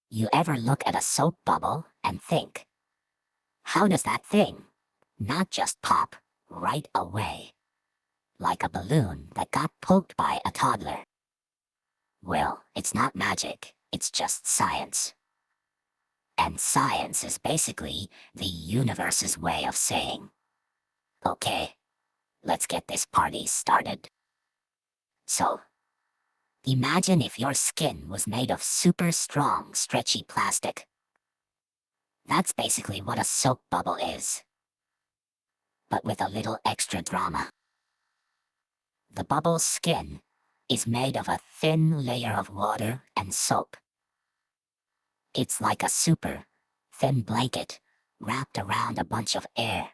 You ever look at a soap bubble and think, how does that thing not just pop right away, like a balloon that got poked by a toddler? Well, it's not magic, it's just science. And science is basically the universe's way of saying, okay, let's get this party started. So, imagine if your skin was made of super strong, stretchy plastic. That's basically what a soap bubble is, but with a little extra drama. The bubble's skin is made of a thin layer of water and soap. It's like a super thin blanket wrapped around a bunch of air.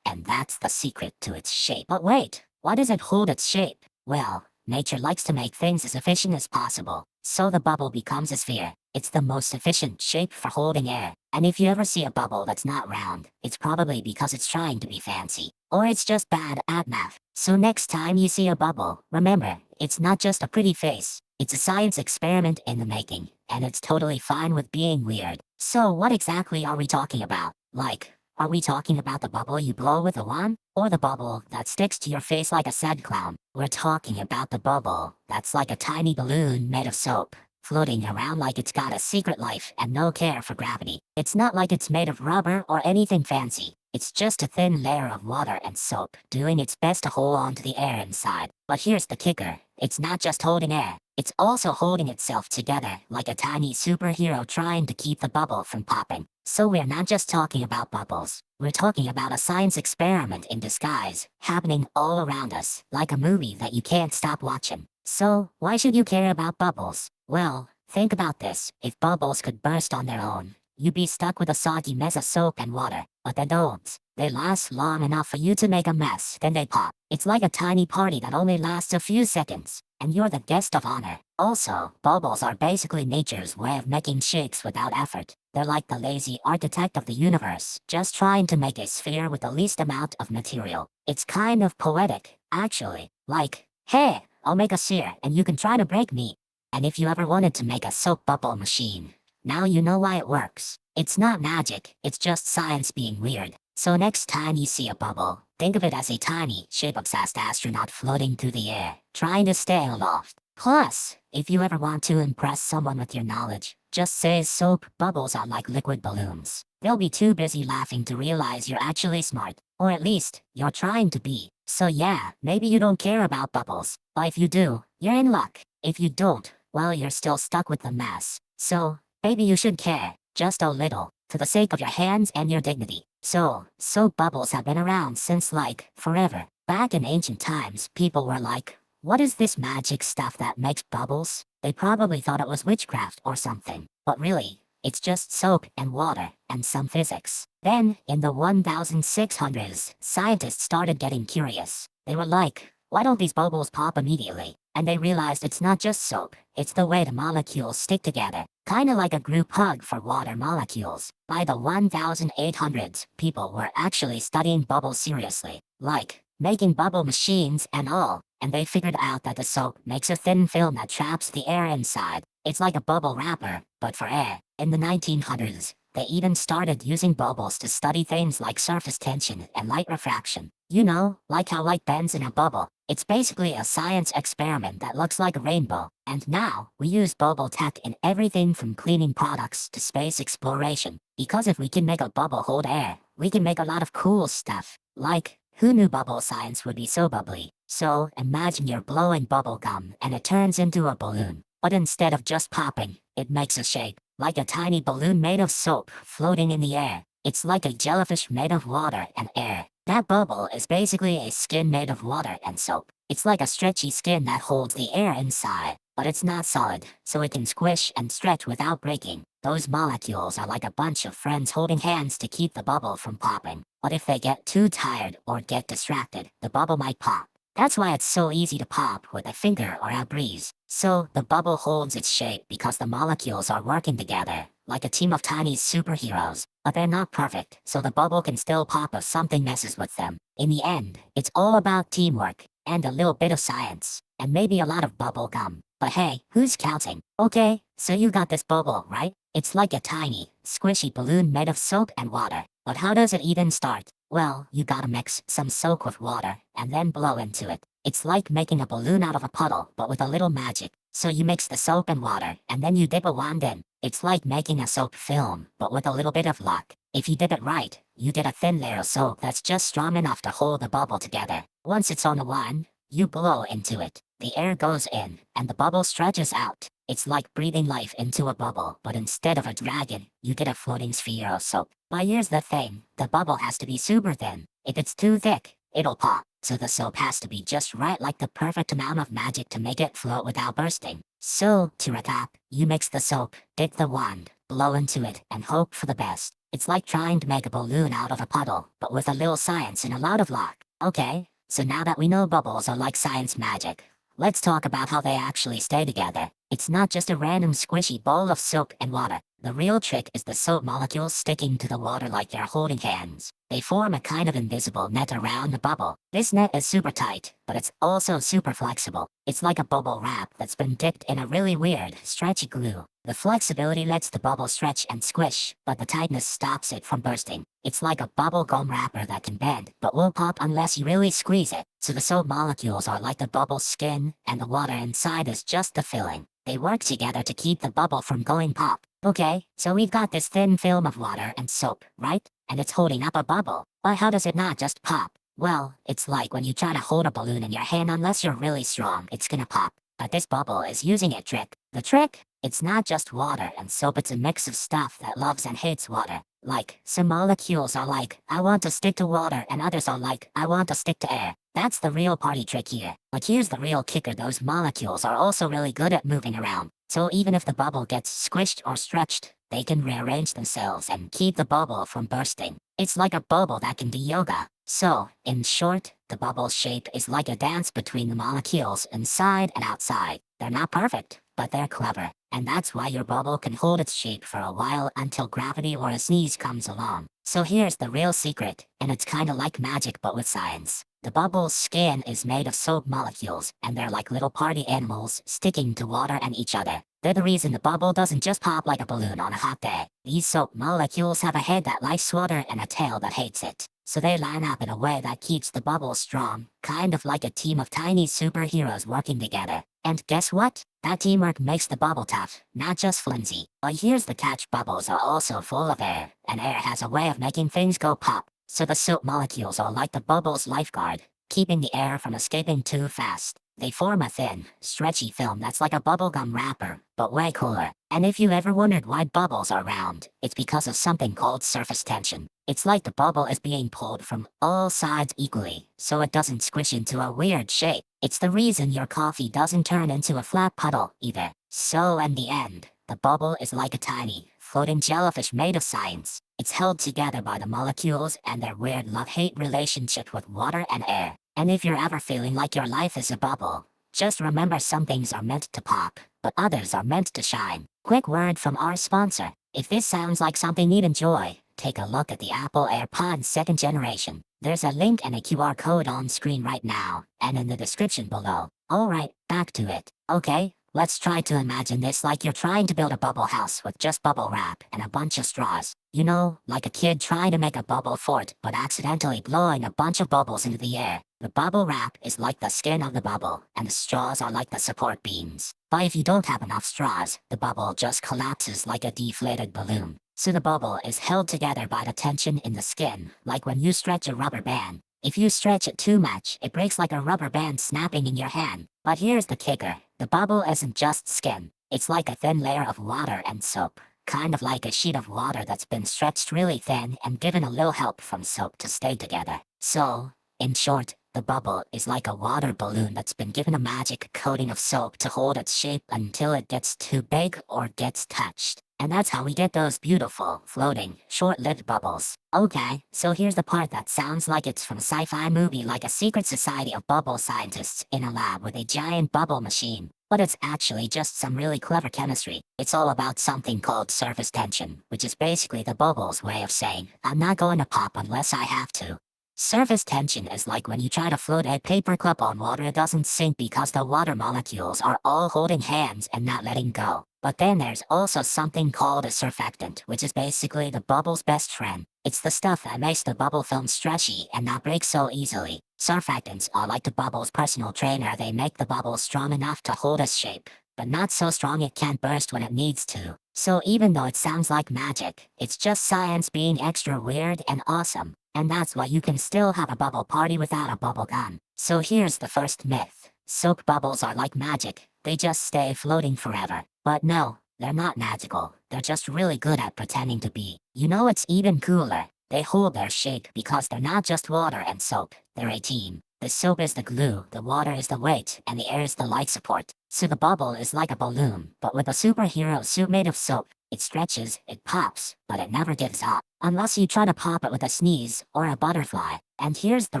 And that's the secret to its shape. But wait, why does it hold its shape? Well, nature likes to make things as efficient as possible, so the bubble becomes a sphere. It's the most efficient shape for holding air. And if you ever see a bubble that's not round, it's probably because it's trying to be fancy. Or it's just bad at math. So next time you see a bubble, remember, it's not just a pretty face. It's a science experiment in the making, and it's totally fine with being weird. So what exactly are we talking about? Like, are we talking about the bubble you blow with a wand? Or the bubble that sticks to your face like a sad clown? We're talking about the bubble that's like a tiny balloon made of soap, floating around like it's got a secret life and no care for gravity. It's not like it's made of rubber or anything fancy. It's just a thin layer of water and soap, doing its best to hold on to the air inside. But here's the kicker. It's not just holding air. It's also holding itself together like a tiny superhero trying to keep the bubble from popping. So we're not just talking about bubbles. We're talking about a science experiment in disguise, happening all around us, like a movie that you can't stop watching. So, why should you care about bubbles? Well, think about this. If bubbles could burst on their own, you'd be stuck with a soggy mess of soap and water. But they don't. They last long enough for you to make a mess, then they pop. It's like a tiny party that only lasts a few seconds, and you're the guest of honor. Also, bubbles are basically nature's way of making shapes without effort. They're like the lazy architect of the universe, just trying to make a sphere with the least amount of material. It's kind of poetic, actually. Like, hey, I'll make a sphere and you can try to break me. And if you ever wanted to make a soap bubble machine, now you know why it works. It's not magic, it's just science being weird. So next time you see a bubble, think of it as a tiny, shape-obsessed astronaut floating through the air, trying to stay aloft. Plus, if you ever want to impress someone with your knowledge, just say soap bubbles are like liquid balloons. They'll be too busy laughing to realize you're actually smart, or at least, you're trying to be. So yeah, maybe you don't care about bubbles, but if you do, you're in luck. If you don't, well, you're still stuck with the mess. So, maybe you should care, just a little, for the sake of your hands and your dignity. So, soap bubbles have been around since like, forever. Back in ancient times, people were like, what is this magic stuff that makes bubbles? They probably thought it was witchcraft or something. But really, it's just soap and water and some physics. Then, in the 1600s, scientists started getting curious. They were like, why don't these bubbles pop immediately? And they realized it's not just soap, it's the way the molecules stick together. Kinda like a group hug for water molecules. By the 1800s, people were actually studying bubbles seriously. Like, making bubble machines and all. And they figured out that the soap makes a thin film that traps the air inside. It's like a bubble wrapper, but for air. In the 1900s, they even started using bubbles to study things like surface tension and light refraction. You know, like how light bends in a bubble. It's basically a science experiment that looks like a rainbow. And now, we use bubble tech in everything from cleaning products to space exploration. Because if we can make a bubble hold air, we can make a lot of cool stuff. Like, who knew bubble science would be so bubbly? So, imagine you're blowing bubble gum and it turns into a balloon. But instead of just popping, it makes a shape, like a tiny balloon made of soap floating in the air. It's like a jellyfish made of water and air. That bubble is basically a skin made of water and soap. It's like a stretchy skin that holds the air inside, but it's not solid, so it can squish and stretch without breaking. Those molecules are like a bunch of friends holding hands to keep the bubble from popping. But if they get too tired or get distracted, the bubble might pop. That's why it's so easy to pop with a finger or a breeze. So, the bubble holds its shape because the molecules are working together, like a team of tiny superheroes. But they're not perfect, so the bubble can still pop if something messes with them. In the end, it's all about teamwork, and a little bit of science, and maybe a lot of bubble gum. But hey, who's counting? Okay, so you got this bubble, right? It's like a tiny, squishy balloon made of soap and water. But how does it even start? Well, you gotta mix some soap with water and then blow into it. It's like making a balloon out of a puddle, but with a little magic. So you mix the soap and water, and then you dip a wand in. It's like making a soap film, but with a little bit of luck. If you dip it right, you get a thin layer of soap that's just strong enough to hold the bubble together. Once it's on the wand, you blow into it. The air goes in, and the bubble stretches out. It's like breathing life into a bubble, but instead of a dragon, you get a floating sphere of soap. But here's the thing, the bubble has to be super thin. If it's too thick, it'll pop. So the soap has to be just right, like the perfect amount of magic to make it float without bursting. So, to recap, you mix the soap, dip the wand, blow into it, and hope for the best. It's like trying to make a balloon out of a puddle, but with a little science and a lot of luck. Okay, so now that we know bubbles are like science magic, let's talk about how they actually stay together. It's not just a random squishy ball of soap and water. The real trick is the soap molecules sticking to the water like they're holding hands. They form a kind of invisible net around the bubble. This net is super tight, but it's also super flexible. It's like a bubble wrap that's been dipped in a really weird, stretchy glue. The flexibility lets the bubble stretch and squish, but the tightness stops it from bursting. It's like a bubble gum wrapper that can bend, but won't pop unless you really squeeze it. So the soap molecules are like the bubble's skin, and the water inside is just the filling. They work together to keep the bubble from going pop. Okay, so we've got this thin film of water and soap, right? And it's holding up a bubble. But how does it not just pop? Well, it's like when you try to hold a balloon in your hand, unless you're really strong, it's gonna pop. But this bubble is using a trick. The trick? It's not just water and soap, it's a mix of stuff that loves and hates water. Like, some molecules are like, I want to stick to water, and others are like, I want to stick to air. That's the real party trick here. But here's the real kicker, those molecules are also really good at moving around. So even if the bubble gets squished or stretched, they can rearrange themselves and keep the bubble from bursting. It's like a bubble that can do yoga. So, in short, the bubble's shape is like a dance between the molecules inside and outside. They're not perfect, but they're clever. And that's why your bubble can hold its shape for a while until gravity or a sneeze comes along. So here's the real secret, and it's kinda like magic but with science. The bubble's skin is made of soap molecules, and they're like little party animals sticking to water and each other. They're the reason the bubble doesn't just pop like a balloon on a hot day. These soap molecules have a head that likes water and a tail that hates it. So they line up in a way that keeps the bubble strong, kind of like a team of tiny superheroes working together. And guess what? That teamwork makes the bubble tough, not just flimsy. But here's the catch, bubbles are also full of air, and air has a way of making things go pop. So the soap molecules are like the bubble's lifeguard, keeping the air from escaping too fast. They form a thin, stretchy film that's like a bubblegum wrapper, but way cooler. And if you ever wondered why bubbles are round, it's because of something called surface tension. It's like the bubble is being pulled from all sides equally, so it doesn't squish into a weird shape. It's the reason your coffee doesn't turn into a flat puddle, either. So in the end, the bubble is like a tiny, floating jellyfish made of science. It's held together by the molecules and their weird love-hate relationship with water and air. And if you're ever feeling like your life is a bubble, just remember some things are meant to pop, but others are meant to shine. Quick word from our sponsor. If this sounds like something you'd enjoy, take a look at the Apple AirPods 2nd generation. There's a link and a QR code on screen right now, and in the description below. Alright, back to it. Okay, let's try to imagine this like you're trying to build a bubble house with just bubble wrap and a bunch of straws. You know, like a kid trying to make a bubble fort but accidentally blowing a bunch of bubbles into the air. The bubble wrap is like the skin of the bubble, and the straws are like the support beams. But if you don't have enough straws, the bubble just collapses like a deflated balloon. So the bubble is held together by the tension in the skin, like when you stretch a rubber band. If you stretch it too much, it breaks like a rubber band snapping in your hand. But here's the kicker. The bubble isn't just skin. It's like a thin layer of water and soap. Kind of like a sheet of water that's been stretched really thin and given a little help from soap to stay together. So, in short, the bubble is like a water balloon that's been given a magic coating of soap to hold its shape until it gets too big or gets touched. And that's how we get those beautiful, floating, short-lived bubbles. Okay, so here's the part that sounds like it's from a sci-fi movie, like a secret society of bubble scientists in a lab with a giant bubble machine. But it's actually just some really clever chemistry. It's all about something called surface tension, which is basically the bubble's way of saying, I'm not going to pop unless I have to. Surface tension is like when you try to float a paper cup on water. It doesn't sink because the water molecules are all holding hands and not letting go. But then there's also something called a surfactant, which is basically the bubble's best friend. It's the stuff that makes the bubble film stretchy and not break so easily. Surfactants are like the bubble's personal trainer. They make the bubble strong enough to hold its shape, but not so strong it can't burst when it needs to. So even though it sounds like magic, it's just science being extra weird and awesome. And that's why you can still have a bubble party without a bubble gun. So here's the first myth. Soap bubbles are like magic. They just stay floating forever. But no, they're not magical. They're just really good at pretending to be. You know what's even cooler? They hold their shape because they're not just water and soap. They're a team. The soap is the glue, the water is the weight, and the air is the light support. So the bubble is like a balloon, but with a superhero suit made of soap. It stretches, it pops, but it never gives up. Unless you try to pop it with a sneeze or a butterfly. And here's the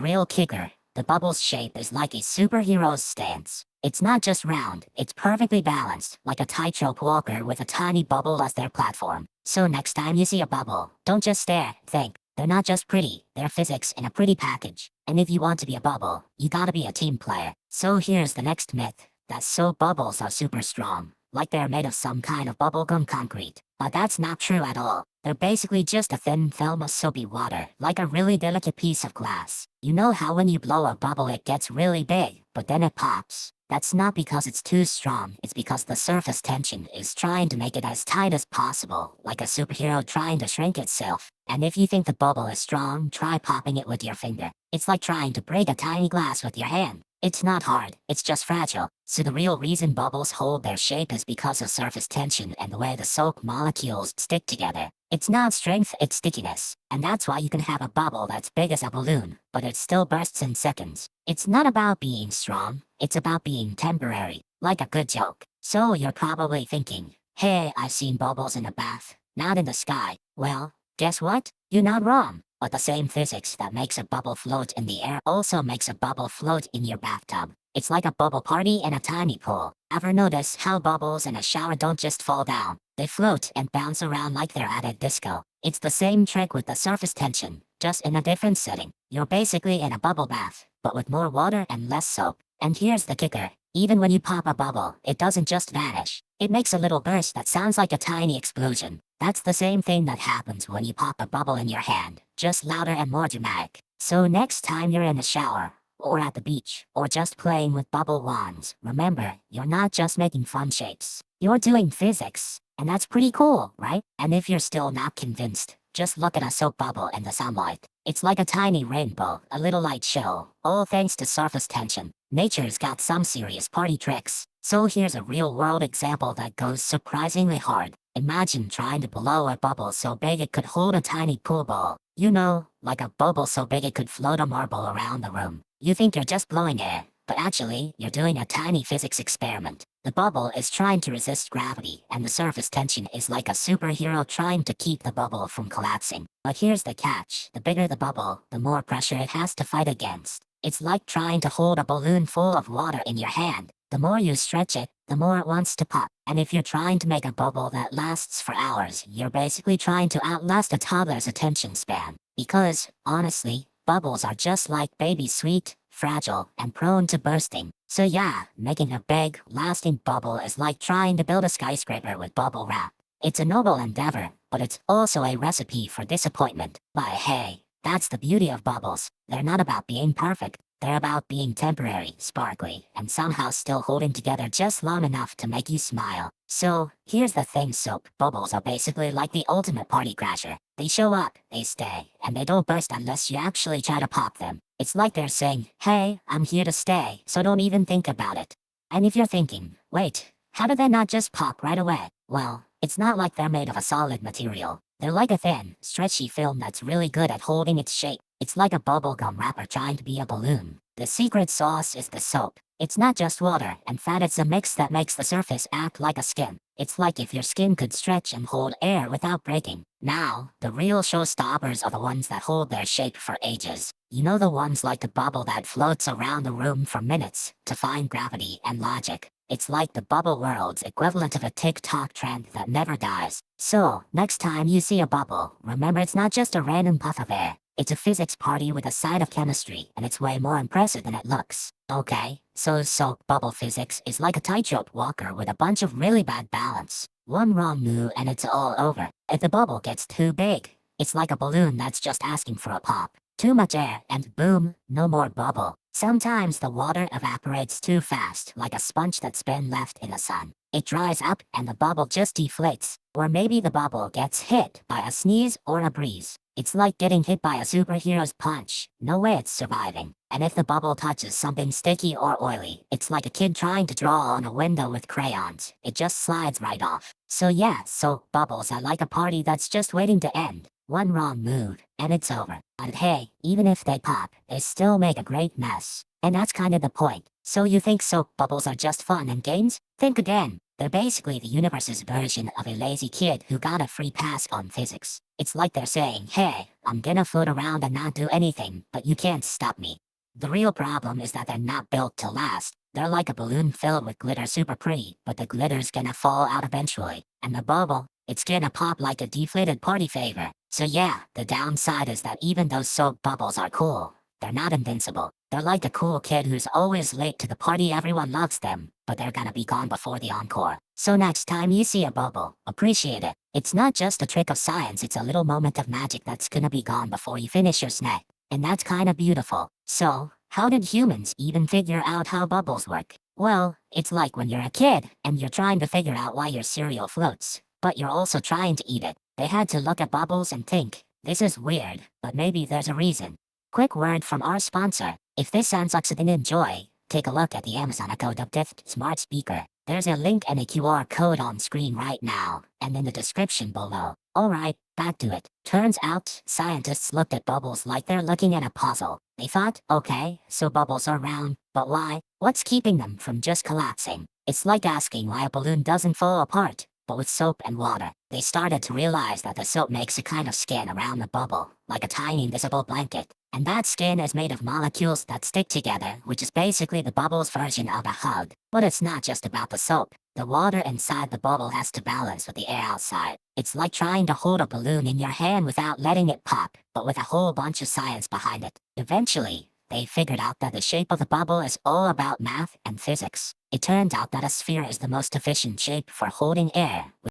real kicker. The bubble's shape is like a superhero's stance. It's not just round, it's perfectly balanced, like a tightrope walker with a tiny bubble as their platform. So next time you see a bubble, don't just stare, think. They're not just pretty, they're physics in a pretty package. And if you want to be a bubble, you gotta be a team player. So here's the next myth, that soap bubbles are super strong, like they're made of some kind of bubblegum concrete. But that's not true at all. They're basically just a thin film of soapy water, like a really delicate piece of glass. You know how when you blow a bubble it gets really big, but then it pops? That's not because it's too strong, it's because the surface tension is trying to make it as tight as possible, like a superhero trying to shrink itself. And if you think the bubble is strong, try popping it with your finger. It's like trying to break a tiny glass with your hand. It's not hard, it's just fragile. So the real reason bubbles hold their shape is because of surface tension and the way the soap molecules stick together. It's not strength, it's stickiness. And that's why you can have a bubble that's big as a balloon, but it still bursts in seconds. It's not about being strong, it's about being temporary, like a good joke. So you're probably thinking, hey, I've seen bubbles in a bath, not in the sky. Well, guess what? You're not wrong. But the same physics that makes a bubble float in the air also makes a bubble float in your bathtub. It's like a bubble party in a tiny pool. Ever notice how bubbles in a shower don't just fall down? They float and bounce around like they're at a disco. It's the same trick with the surface tension, just in a different setting. You're basically in a bubble bath, but with more water and less soap. And here's the kicker. Even when you pop a bubble, it doesn't just vanish. It makes a little burst that sounds like a tiny explosion. That's the same thing that happens when you pop a bubble in your hand, just louder and more dramatic. So next time you're in the shower, or at the beach, or just playing with bubble wands, remember, you're not just making fun shapes. You're doing physics. And that's pretty cool, right? And if you're still not convinced, just look at a soap bubble in the sunlight. It's like a tiny rainbow, a little light show, all thanks to surface tension. Nature's got some serious party tricks. So here's a real-world example that goes surprisingly hard. Imagine trying to blow a bubble so big it could hold a tiny pool ball. You know, like a bubble so big it could float a marble around the room. You think you're just blowing air, but actually, you're doing a tiny physics experiment. The bubble is trying to resist gravity, and the surface tension is like a superhero trying to keep the bubble from collapsing. But here's the catch. The bigger the bubble, the more pressure it has to fight against. It's like trying to hold a balloon full of water in your hand. The more you stretch it, the more it wants to pop. And if you're trying to make a bubble that lasts for hours, you're basically trying to outlast a toddler's attention span. Because, honestly, bubbles are just like baby sweet, fragile, and prone to bursting. So yeah, making a big, lasting bubble is like trying to build a skyscraper with bubble wrap. It's a noble endeavor, but it's also a recipe for disappointment. But hey, that's the beauty of bubbles. They're not about being perfect. They're about being temporary, sparkly, and somehow still holding together just long enough to make you smile. So, here's the thing, soap bubbles are basically like the ultimate party crasher. They show up, they stay, and they don't burst unless you actually try to pop them. It's like they're saying, hey, I'm here to stay, so don't even think about it. And if you're thinking, wait, how do they not just pop right away? Well, it's not like they're made of a solid material. They're like a thin, stretchy film that's really good at holding its shape. It's like a bubblegum wrapper trying to be a balloon. The secret sauce is the soap. It's not just water and fat, it's a mix that makes the surface act like a skin. It's like if your skin could stretch and hold air without breaking. Now, the real showstoppers are the ones that hold their shape for ages. You know, the ones like the bubble that floats around the room for minutes, defying gravity and logic. It's like the bubble world's equivalent of a TikTok trend that never dies. So, next time you see a bubble, remember it's not just a random puff of air. It's a physics party with a side of chemistry, and it's way more impressive than it looks. Okay, so soap bubble physics is like a tightrope walker with a bunch of really bad balance. One wrong move and it's all over. If the bubble gets too big, it's like a balloon that's just asking for a pop. Too much air and boom, no more bubble. Sometimes the water evaporates too fast, like a sponge that's been left in the sun. It dries up and the bubble just deflates. Or maybe the bubble gets hit by a sneeze or a breeze. It's like getting hit by a superhero's punch. No way it's surviving. And if the bubble touches something sticky or oily, it's like a kid trying to draw on a window with crayons. It just slides right off. So yeah, soap bubbles are like a party that's just waiting to end. One wrong move, and it's over. But hey, even if they pop, they still make a great mess. And that's kind of the point. So you think soap bubbles are just fun and games? Think again. They're basically the universe's version of a lazy kid who got a free pass on physics. It's like they're saying, hey, I'm gonna float around and not do anything, but you can't stop me. The real problem is that they're not built to last. They're like a balloon filled with glitter super pretty, but the glitter's gonna fall out eventually. And the bubble, it's gonna pop like a deflated party favor. So yeah, the downside is that even though soap bubbles are cool, they're not invincible. They're like a cool kid who's always late to the party, everyone loves them, but they're gonna be gone before the encore. So next time you see a bubble, appreciate it. It's not just a trick of science, it's a little moment of magic that's gonna be gone before you finish your snack. And that's kinda beautiful. So, how did humans even figure out how bubbles work? Well, it's like when you're a kid and you're trying to figure out why your cereal floats, but you're also trying to eat it. They had to look at bubbles and think, this is weird, but maybe there's a reason. Quick word from our sponsor. If this sounds like something to enjoy, take a look at the Amazon Echo Dot smart speaker. There's a link and a QR code on screen right now, and in the description below. Alright, back to it. Turns out, scientists looked at bubbles like they're looking at a puzzle. They thought, okay, so bubbles are round, but why? What's keeping them from just collapsing? It's like asking why a balloon doesn't fall apart. But with soap and water, they started to realize that the soap makes a kind of skin around the bubble, like a tiny invisible blanket. And that skin is made of molecules that stick together, which is basically the bubble's version of a hug. But it's not just about the soap. The water inside the bubble has to balance with the air outside. It's like trying to hold a balloon in your hand without letting it pop, but with a whole bunch of science behind it. Eventually, they figured out that the shape of the bubble is all about math and physics. It turned out that a sphere is the most efficient shape for holding air,